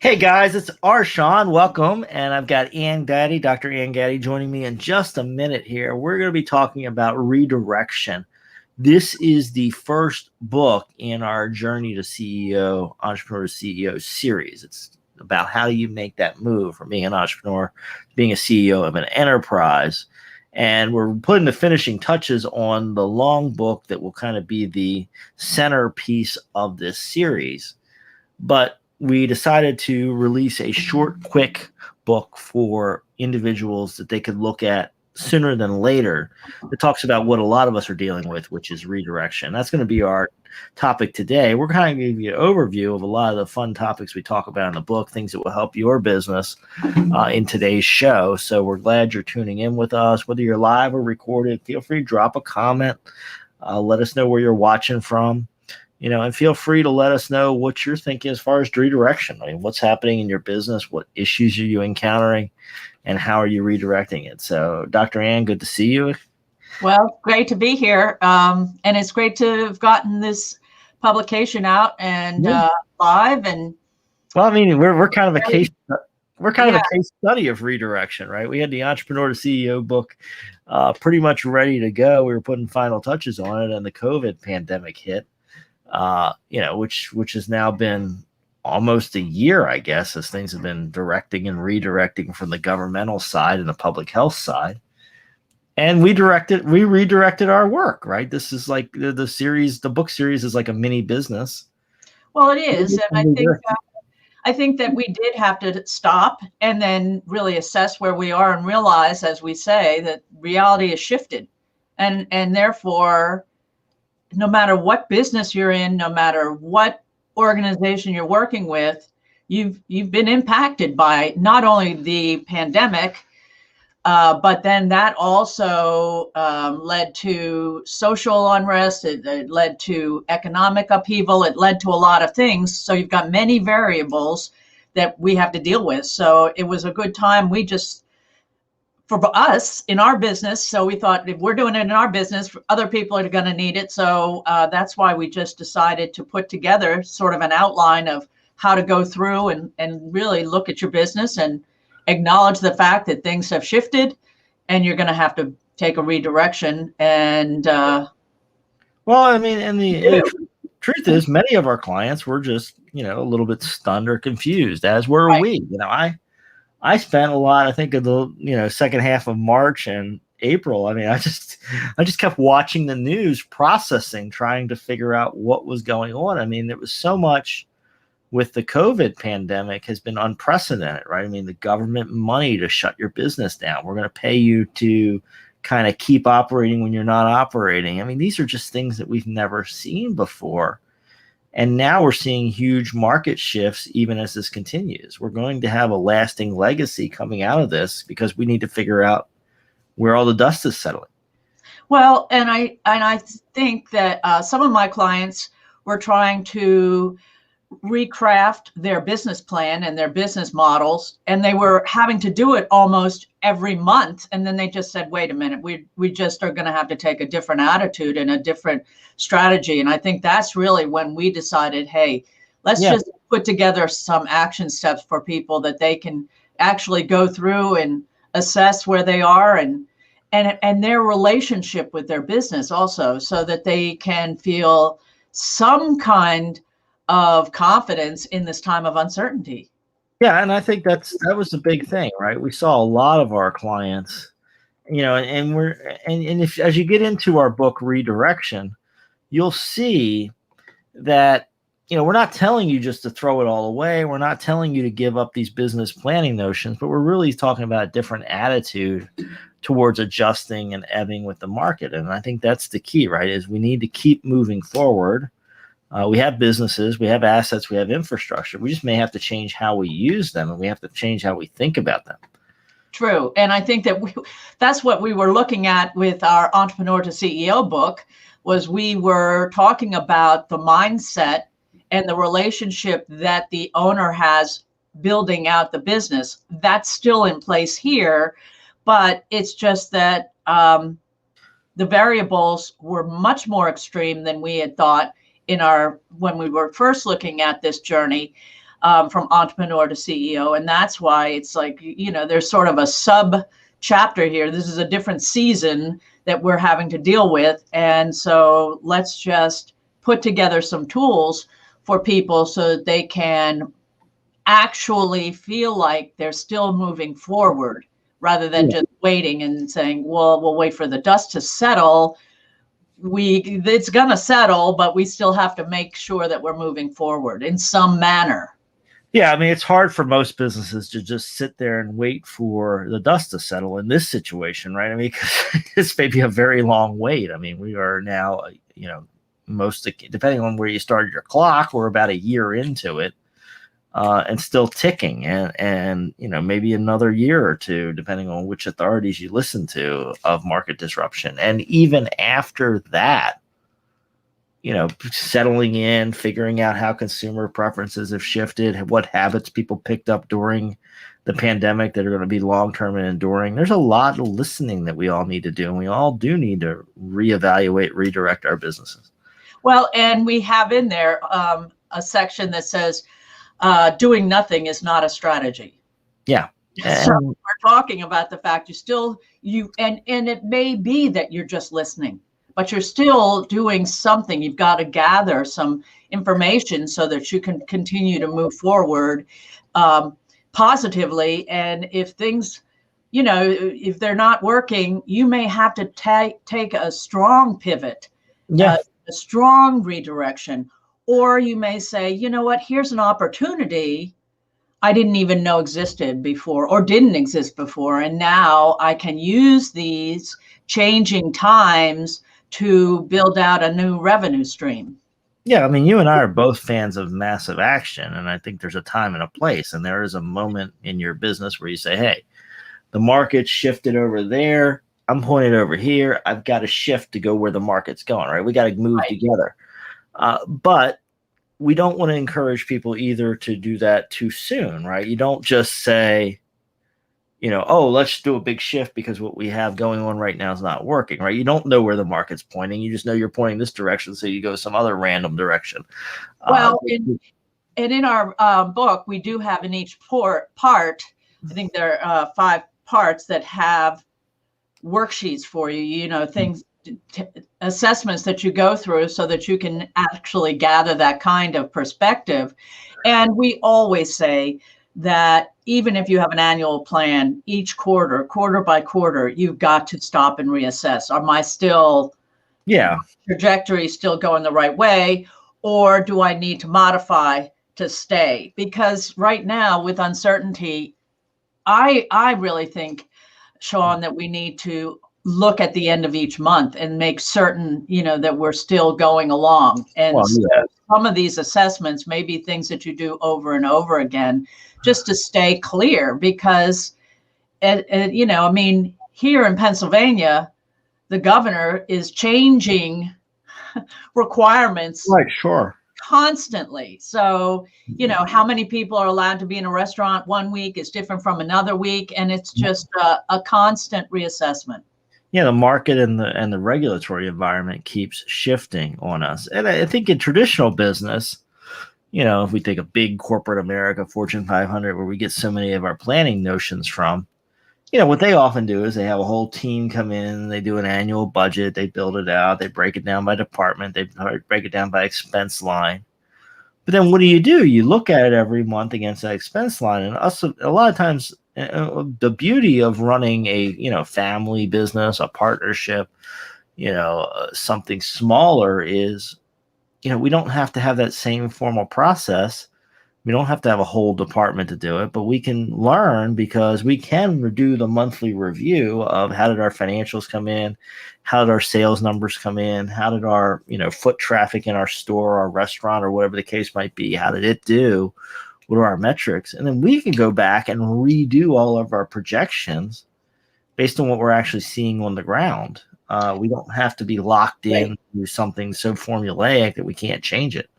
Hey guys, it's our Shawn. Welcome. And I've got Gatty, Dr. Gatty, joining me in just a minute here. We're going to be talking about redirection. This is the first book in our Journey to CEO, Entrepreneur to CEO series. It's about how do you make that move from being an entrepreneur to being a CEO of an enterprise. And we're putting the finishing touches on the long book that will kind of be the centerpiece of this series. But we decided to release a short, quick book for individuals that they could look at sooner than later. It talks about what a lot of us are dealing with, which is redirection. That's going to be our topic today. We're kind of giving you an overview of a lot of the fun topics we talk about in the book, things that will help your business in today's show. So we're glad you're tuning in with us. Whether you're live or recorded, feel free to drop a comment. Let us know where you're watching from. And feel free to let us know what you're thinking as far as redirection. I mean, what's happening in your business? What issues are you encountering? And how are you redirecting it? So, Dr. Ann, good to see you. Well, great to be here. And it's great to have gotten this publication out and live. And well, I mean, we're kind of a case. We're kind of a case study of redirection, right? We had the Entrepreneur to CEO book pretty much ready to go. We were putting final touches on it, and the COVID pandemic hit. Which has now been almost a year, I guess, as things have been directing and redirecting from the governmental side and the public health side. And we redirected our work, right? This is like the book series is like a mini business. Well, it is. And I think that we did have to stop and then really assess where we are and realize, as we say, that reality has shifted. And therefore, no matter what business you're in, no matter what organization you're working with, you've been impacted by not only the pandemic, but then that also led to social unrest. It led to economic upheaval. It led to a lot of things. So you've got many variables that we have to deal with. So it was a good time. For us in our business. So we thought if we're doing it in our business, other people are going to need it. So that's why we just decided to put together sort of an outline of how to go through and really look at your business and acknowledge the fact that things have shifted and you're going to have to take a redirection. And well, I mean, and the truth is many of our clients were just, a little bit stunned or confused, as were we. I spent a lot, I think, of the second half of March and April. I mean, I just kept watching the news, processing, trying to figure out what was going on. I mean, there was so much with the COVID pandemic has been unprecedented, right? I mean, the government money to shut your business down. We're going to pay you to kind of keep operating when you're not operating. I mean, these are just things that we've never seen before. And now we're seeing huge market shifts even as this continues. We're going to have a lasting legacy coming out of this because we need to figure out where all the dust is settling. Well, and I think that some of my clients were trying to recraft their business plan and their business models, and they were having to do it almost every month. And then they just said, wait a minute, we just are going to have to take a different attitude and a different strategy. And I think that's really when we decided, hey, let's just put together some action steps for people that they can actually go through and assess where they are and their relationship with their business also, so that they can feel some kind of confidence in this time of uncertainty. Yeah, and I think that was the big thing, right? We saw a lot of our clients, and if as you get into our book Redirection, you'll see that we're not telling you just to throw it all away. We're not telling you to give up these business planning notions, but we're really talking about a different attitude towards adjusting and ebbing with the market. And I think that's the key, right? Is we need to keep moving forward. We have businesses, we have assets, we have infrastructure. We just may have to change how we use them, and we have to change how we think about them. True. And I think that that's what we were looking at with our Entrepreneur to CEO book, was we were talking about the mindset and the relationship that the owner has building out the business. That's still in place here, but it's just that the variables were much more extreme than we had thought when we were first looking at this journey. from entrepreneur to CEO. And that's why it's like, there's sort of a sub chapter here. This is a different season that we're having to deal with. And so let's just put together some tools for people so that they can actually feel like they're still moving forward rather than just waiting and saying, well, we'll wait for the dust to settle. It's going to settle, but we still have to make sure that we're moving forward in some manner. Yeah, I mean, it's hard for most businesses to just sit there and wait for the dust to settle in this situation, right? I mean, because this may be a very long wait. I mean, we are now, depending on where you started your clock, we're about a year into it. And still ticking, and maybe another year or two, depending on which authorities you listen to, of market disruption. And even after that, settling in, figuring out how consumer preferences have shifted, what habits people picked up during the pandemic that are going to be long-term and enduring. There's a lot of listening that we all need to do, and we all do need to reevaluate, redirect our businesses. Well, and we have in there a section that says, doing nothing is not a strategy. Yeah. So we're talking about the fact and it may be that you're just listening, but you're still doing something. You've got to gather some information so that you can continue to move forward positively. And if things, if they're not working, you may have to take a strong pivot, a strong redirection. Or you may say, you know what, here's an opportunity I didn't even know existed before or didn't exist before. And now I can use these changing times to build out a new revenue stream. Yeah, I mean, you and I are both fans of massive action, and I think there's a time and a place. And there is a moment in your business where you say, hey, the market shifted over there. I'm pointed over here. I've got to shift to go where the market's going, right? We got to move together. But we don't want to encourage people either to do that too soon, right? You don't just say, let's do a big shift because what we have going on right now is not working, right? You don't know where the market's pointing. You just know you're pointing this direction, so you go some other random direction. Well, and in our book, we do have in each part, I think there are 5 parts that have worksheets for you, things, assessments that you go through so that you can actually gather that kind of perspective. And we always say that even if you have an annual plan, each quarter by quarter, you've got to stop and reassess. Am I still trajectory still going the right way, or do I need to modify to stay? Because right now with uncertainty, I really think, Shawn, that we need to look at the end of each month and make certain, that we're still going along. And some of these assessments may be things that you do over and over again, just to stay clear, because, I mean, here in Pennsylvania, the governor is changing requirements. Right, sure. Constantly. So, how many people are allowed to be in a restaurant one week is different from another week. And it's just a constant reassessment. Yeah, the market and the regulatory environment keeps shifting on us. And I think in traditional business, if we take a big corporate America, Fortune 500, where we get so many of our planning notions from, what they often do is they have a whole team come in, they do an annual budget, they build it out, they break it down by department, they break it down by expense line. But then what do? You look at it every month against that expense line. And a lot of times, the beauty of running a family business, a partnership, something smaller is, we don't have to have that same formal process. We don't have to have a whole department to do it, but we can learn because we can do the monthly review of how did our financials come in, how did our sales numbers come in, how did our foot traffic in our store, our restaurant, or whatever the case might be, how did it do? What are our metrics? And then we can go back and redo all of our projections based on what we're actually seeing on the ground. We don't have to be locked in to something so formulaic that we can't change it.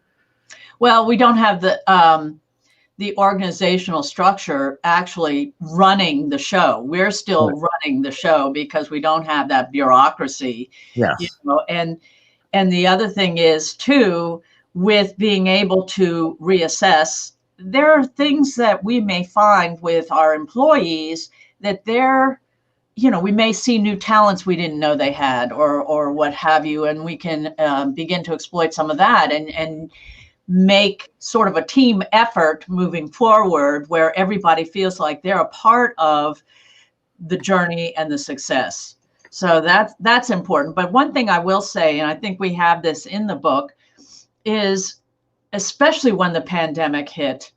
Well, we don't have the organizational structure actually running the show. We're still running the show because we don't have that bureaucracy. Yes. And the other thing is too, with being able to reassess there are things that we may find with our employees that we may see new talents we didn't know they had, or what have you, and we can begin to exploit some of that and make sort of a team effort moving forward where everybody feels like they're a part of the journey and the success. So that's important. But one thing I will say, and I think we have this in the book, is especially when the pandemic hit,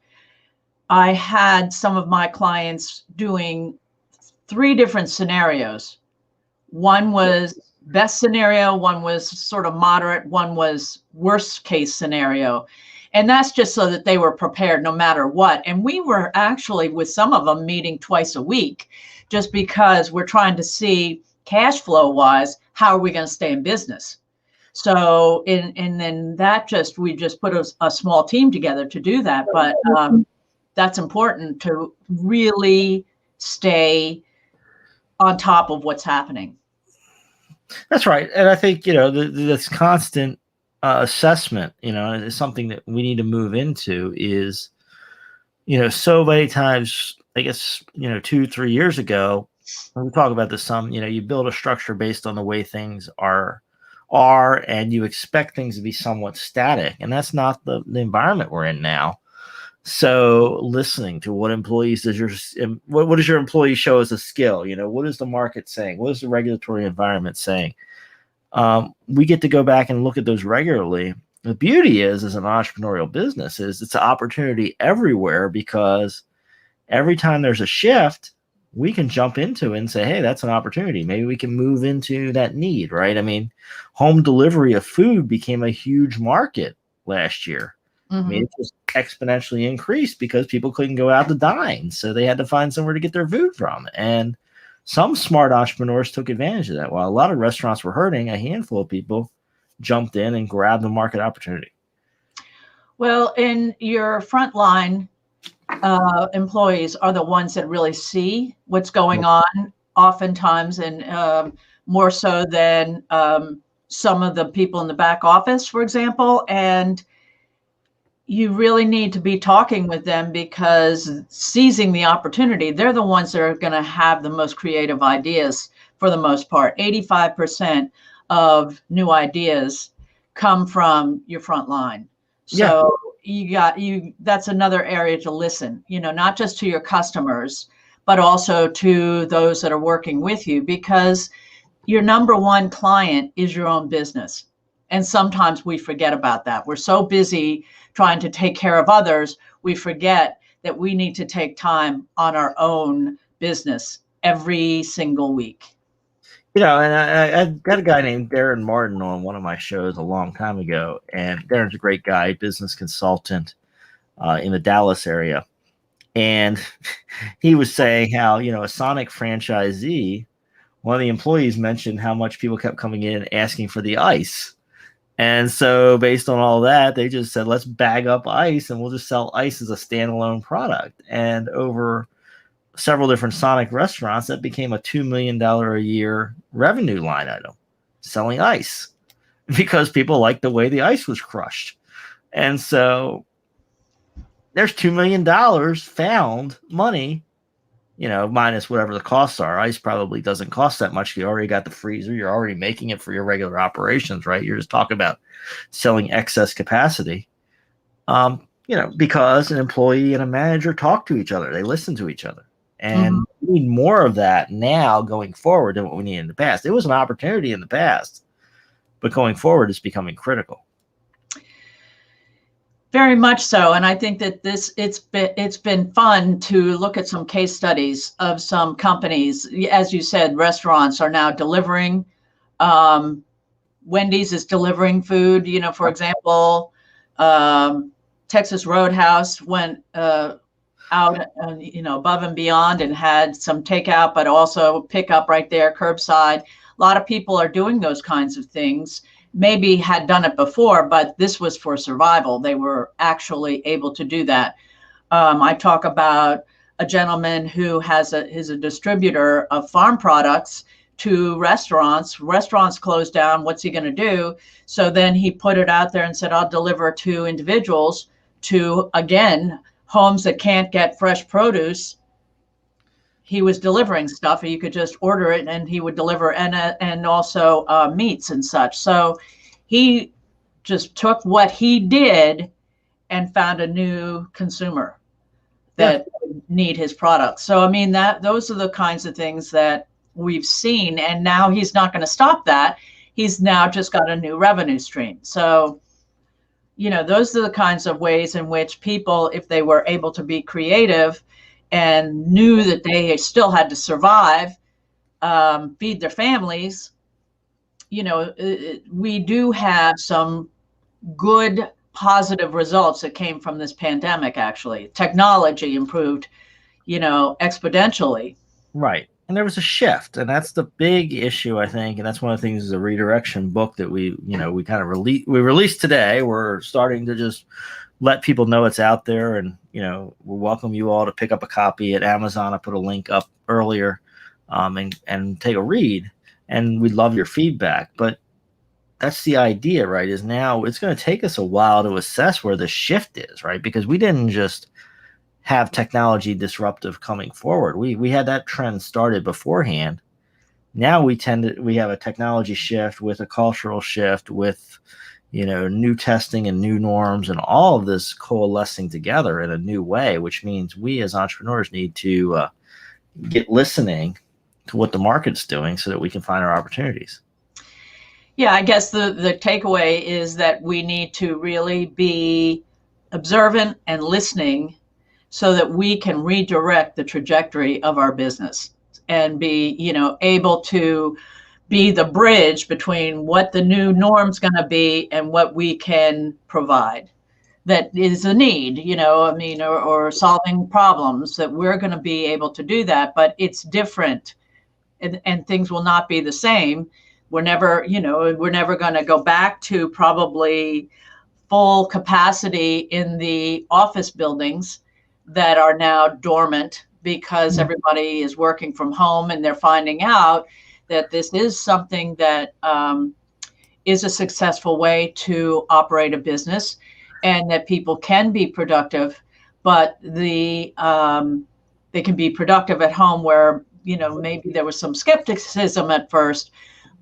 I had some of my clients doing 3 different scenarios. One was best scenario, one was sort of moderate, one was worst case scenario. And that's just so that they were prepared no matter what. And we were actually, with some of them, meeting twice a week, just because we're trying to see cash flow wise, how are we going to stay in business? So, and then we just put a small team together to do that. But that's important to really stay on top of what's happening. That's right. And I think, this constant assessment, is something that we need to move into is, so many times, I guess, 2-3 years ago, when we talk about this some, you build a structure based on the way things are, and you expect things to be somewhat static. And that's not the environment we're in now. So listening to what employees what does your employee show as a skill? What is the market saying? What is the regulatory environment saying? We get to go back and look at those regularly. The beauty is, as an entrepreneurial business, is it's an opportunity everywhere, because every time there's a shift, we can jump into it and say, hey, that's an opportunity. Maybe we can move into that need, right? I mean, home delivery of food became a huge market last year. Mm-hmm. I mean, it just exponentially increased because people couldn't go out to dine. So they had to find somewhere to get their food from. And some smart entrepreneurs took advantage of that. While a lot of restaurants were hurting, a handful of people jumped in and grabbed the market opportunity. Well, in your frontline employees are the ones that really see what's going on oftentimes, and more so than some of the people in the back office, for example. And you really need to be talking with them, because seizing the opportunity, they're the ones that are going to have the most creative ideas for the most part. 85% of new ideas come from your front line. So that's another area to listen, not just to your customers, but also to those that are working with you, because your number one client is your own business. And sometimes we forget about that. We're so busy trying to take care of others, we forget that we need to take time on our own business every single week. And I got a guy named Darren Martin on one of my shows a long time ago. And Darren's a great guy, business consultant in the Dallas area. And he was saying how, a Sonic franchisee, one of the employees mentioned how much people kept coming in and asking for the ice. And so based on all that, they just said, let's bag up ice and we'll just sell ice as a standalone product. And over several different Sonic restaurants, that became a $2 million a year revenue line item, selling ice, because people liked the way the ice was crushed. And so there's $2 million found money, minus whatever the costs are. Ice probably doesn't cost that much. You already got the freezer. You're already making it for your regular operations, right? You're just talking about selling excess capacity, because an employee and a manager talk to each other. They listen to each other. And we need more of that now going forward than what we needed in the past. It was an opportunity in the past, but going forward, it's becoming critical. Very much so. And I think that it's been fun to look at some case studies of some companies. As you said, restaurants are now delivering. Wendy's is delivering food. For example, Texas Roadhouse went out, above and beyond and had some takeout, but also pick up right there, curbside. A lot of people are doing those kinds of things. Maybe had done it before, but this was for survival. They were actually able to do that. I talk about a gentleman who is a distributor of farm products to restaurants. Restaurants closed down. What's he going to do? So then he put it out there and said, I'll deliver to individuals to, again, homes that can't get fresh produce, he was delivering stuff. You could just order it and he would deliver, and also meats and such. So he just took what he did and found a new consumer that need his products. So, I mean, those are the kinds of things that we've seen. And now he's not going to stop that. He's now just got a new revenue stream. So, those are the kinds of ways in which people, if they were able to be creative and knew that they still had to survive, feed their families, we do have some good positive results that came from this pandemic. Actually, technology improved, exponentially. Right. And there was a shift, and that's the big issue, I think. And that's one of the things is a Redirection book that we kind of released today. We're starting to just let people know it's out there, and we welcome you all to pick up a copy at Amazon. I put a link up earlier, and take a read, and we'd love your feedback. But that's the idea, right? Is now it's going to take us a while to assess where the shift is, right? Because we didn't just have technology disruptive coming forward. We had that trend started beforehand. Now we have a technology shift with a cultural shift with, new testing and new norms and all of this coalescing together in a new way, which means we as entrepreneurs need to get listening to what the market's doing so that we can find our opportunities. Yeah, I guess the takeaway is that we need to really be observant and listening so that we can redirect the trajectory of our business and be, able to be the bridge between what the new norm's going to be and what we can provide. That is a need, or solving problems, that we're going to be able to do that, but it's different, and things will not be the same. We're never going to go back to probably full capacity in the office buildings that are now dormant because everybody is working from home, and they're finding out that this is something that is a successful way to operate a business, and that people can be productive, but they can be productive at home where, maybe there was some skepticism at first,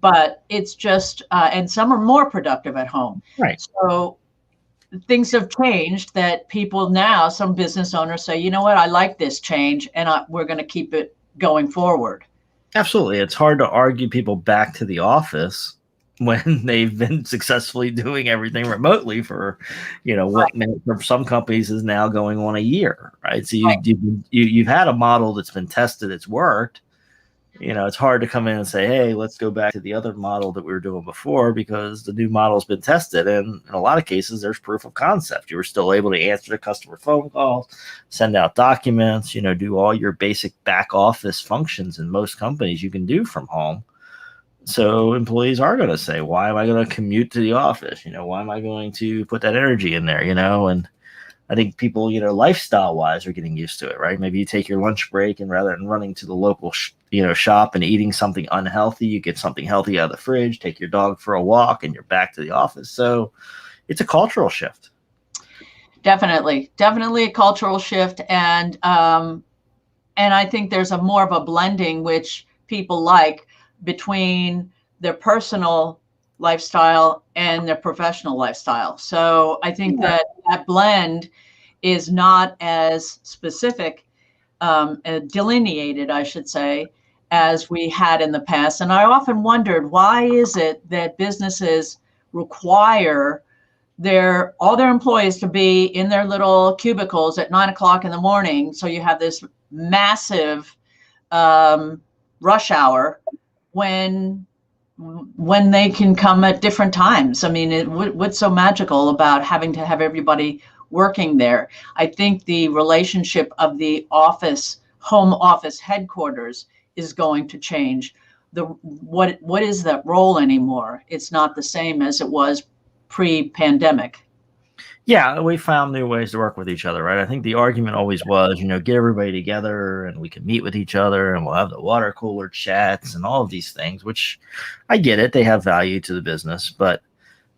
but it's just, and some are more productive at home. Right. So things have changed that people now, some business owners say, you know what, I like this change, and we're going to keep it going forward. Absolutely. It's hard to argue people back to the office when they've been successfully doing everything remotely for, what for some companies is now going on a year, right? So you've had a model that's been tested, it's worked. It's hard to come in and say, hey, let's go back to the other model that we were doing before, because the new model's been tested. And in a lot of cases, there's proof of concept. You were still able to answer the customer phone calls, send out documents, do all your basic back office functions in most companies you can do from home. So employees are going to say, why am I going to commute to the office? Why am I going to put that energy in there? And I think people, lifestyle wise are getting used to it, right? Maybe you take your lunch break, and rather than running to the local, shop and eating something unhealthy, you get something healthy out of the fridge, take your dog for a walk, and you're back to the office. So it's a cultural shift. Definitely a cultural shift. And I think there's more of a blending, which people like, between their personal lifestyle and their professional lifestyle. So I think that blend is not as specific, delineated, I should say, as we had in the past. And I often wondered, why is it that businesses require all their employees to be in their little cubicles at 9:00 in the morning? So you have this massive rush hour when they can come at different times. I mean, what's so magical about having to have everybody working there? I think the relationship of the home office headquarters is going to change. What is that role anymore? It's not the same as it was pre-pandemic. Yeah, we found new ways to work with each other, right? I think the argument always was, get everybody together and we can meet with each other and we'll have the water cooler chats and all of these things, which I get it. They have value to the business. But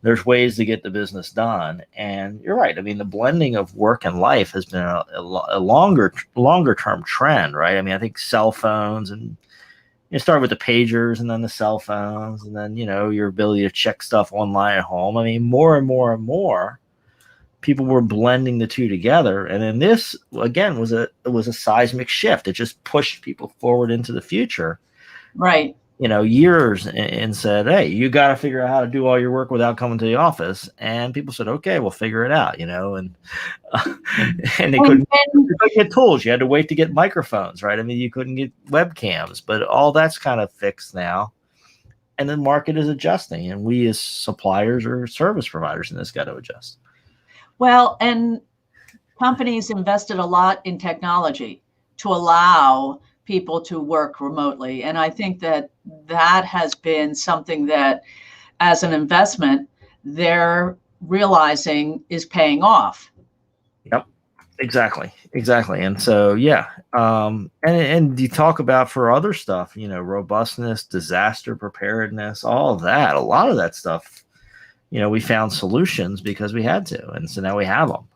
There's ways to get the business done. And you're right. I mean, the blending of work and life has been a longer term trend, right? I mean, I think cell phones and you start with the pagers and then the cell phones and then, your ability to check stuff online at home. I mean, more and more and more people were blending the two together. And then this, again, was a seismic shift. It just pushed people forward into the future. Right. Years and said, hey, you got to figure out how to do all your work without coming to the office. And people said, okay, we'll figure it out, and and they couldn't get tools. You had to wait to get microphones, right? I mean, you couldn't get webcams, but all that's kind of fixed now. And the market is adjusting, and we as suppliers or service providers in this got to adjust. Well, and companies invested a lot in technology to allow people to work remotely. And I think that has been something that, as an investment, they're realizing is paying off. Yep, exactly. And so, yeah. And you talk about for other stuff, robustness, disaster preparedness, all of that, a lot of that stuff, we found solutions because we had to. And so now we have them.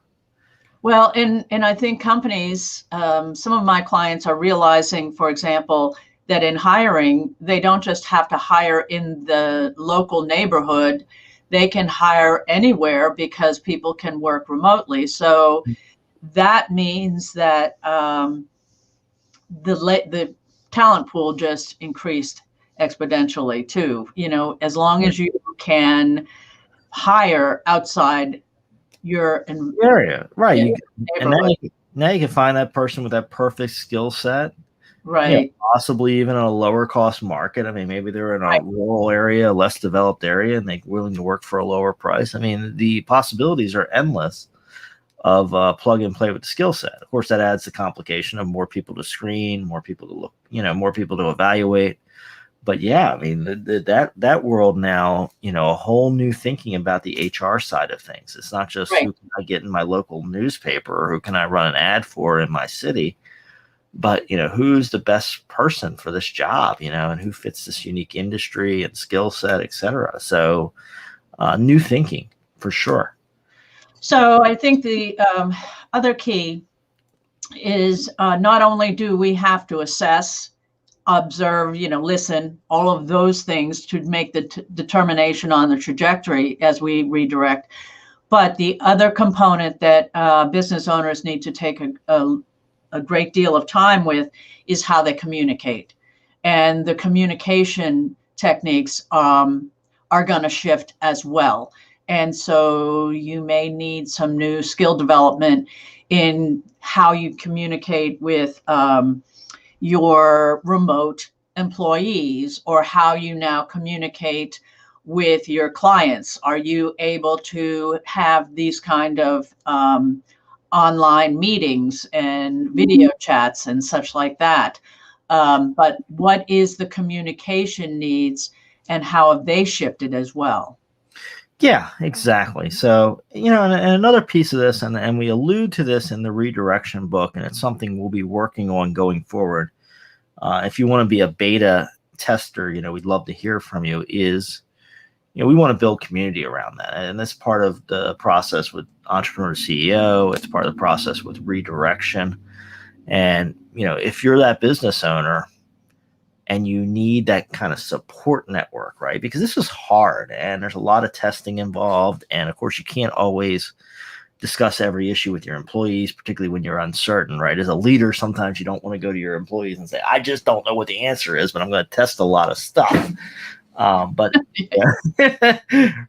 Well, and I think companies, some of my clients are realizing, for example, that in hiring, they don't just have to hire in the local neighborhood. They can hire anywhere because people can work remotely. So that means that the talent pool just increased exponentially too. As long as you can hire outside your area, right? Now you can find that person with that perfect skill set, right? Possibly even in a lower cost market. I mean, maybe they're in a rural area, less developed area, and they're willing to work for a lower price. I mean, the possibilities are endless of plug and play with the skill set. Of course, that adds the complication of more people to screen, more people to look, more people to evaluate. But yeah, I mean, that world now, a whole new thinking about the HR side of things. It's not just who can I get in my local newspaper or who can I run an ad for in my city, but, who's the best person for this job, and who fits this unique industry and skill set, et cetera. So new thinking for sure. So I think the other key is not only do we have to assess, observe, listen, all of those things to make the determination on the trajectory as we redirect. But the other component that business owners need to take a great deal of time with is how they communicate. And the communication techniques are going to shift as well. And so you may need some new skill development in how you communicate with your remote employees, or how you now communicate with your clients. Are you able to have these kind of online meetings and video chats and such like that? But what is the communication needs, and how have they shifted as well? Yeah, exactly. So, and another piece of this, and we allude to this in the Redirection book, and it's something we'll be working on going forward. If you want to be a beta tester, we'd love to hear from you, is, we want to build community around that. And that's part of the process with Entrepreneur CEO. It's part of the process with Redirection. And, if you're that business owner and you need that kind of support network, right? Because this is hard and there's a lot of testing involved. And of course, you can't always discuss every issue with your employees, particularly when you're uncertain, right? As a leader, sometimes you don't want to go to your employees and say, I just don't know what the answer is, but I'm going to test a lot of stuff. But yeah.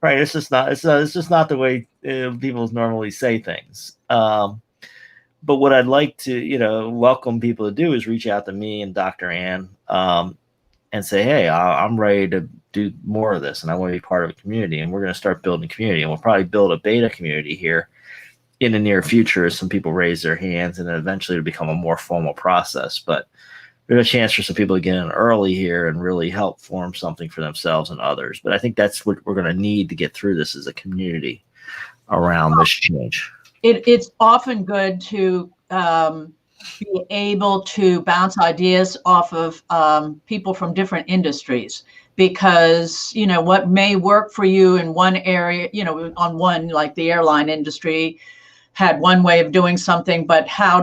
Right. It's just not the way people normally say things. But what I'd like to, welcome people to do is reach out to me and Dr. Ann and say, hey, I'm ready to do more of this and I want to be part of a community, and we're going to start building a community, and we'll probably build a beta community here in the near future as some people raise their hands, and then eventually it'll become a more formal process. But there's a chance for some people to get in early here and really help form something for themselves and others. But I think that's what we're going to need to get through this as a community around this change. It's often good to be able to bounce ideas off of people from different industries, because, you know, what may work for you in one area, you know, on one, like the airline industry had one way of doing something, but how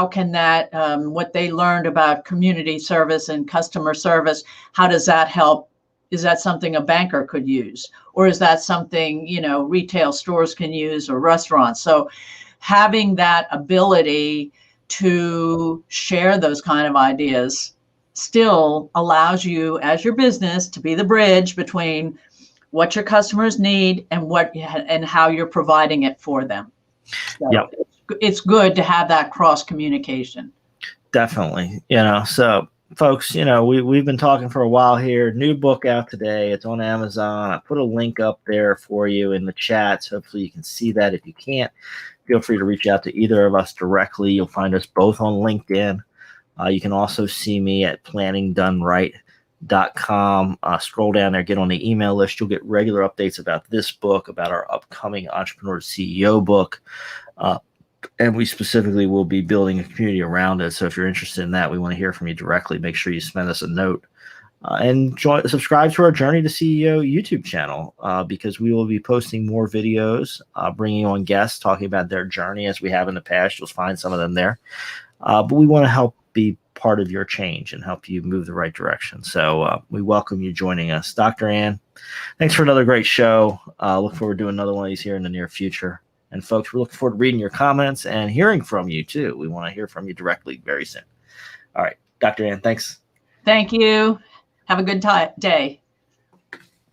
can that, what they learned about community service and customer service, how does that help? Is that something a banker could use? Or is that something, you know, retail stores can use, or restaurants? So having that ability to share those kind of ideas still allows you as your business to be the bridge between what your customers need and how you're providing it for them. So Yep. It's good to have that cross communication. Definitely. You know, so folks, you know, we've been talking for a while here. New book out today. It's on Amazon. I put a link up there for you in the chat. So hopefully you can see that. If you can't, feel free to reach out to either of us directly. You'll find us both on LinkedIn. You can also see me at planningdoneright.com. Scroll down there, get on the email list. You'll get regular updates about this book, about our upcoming Entrepreneur CEO book. And we specifically will be building a community around it. So if you're interested in that, we want to hear from you directly. Make sure you send us a note. And subscribe to our Journey to CEO YouTube channel, because we will be posting more videos, bringing on guests, talking about their journey as we have in the past. You'll find some of them there. But we want to help be part of your change and help you move the right direction. So we welcome you joining us. Dr. Ann, thanks for another great show. Look forward to doing another one of these here in the near future. And folks, we're looking forward to reading your comments and hearing from you too. We want to hear from you directly very soon. All right, Dr. Ann, thanks. Thank you. Have a good day.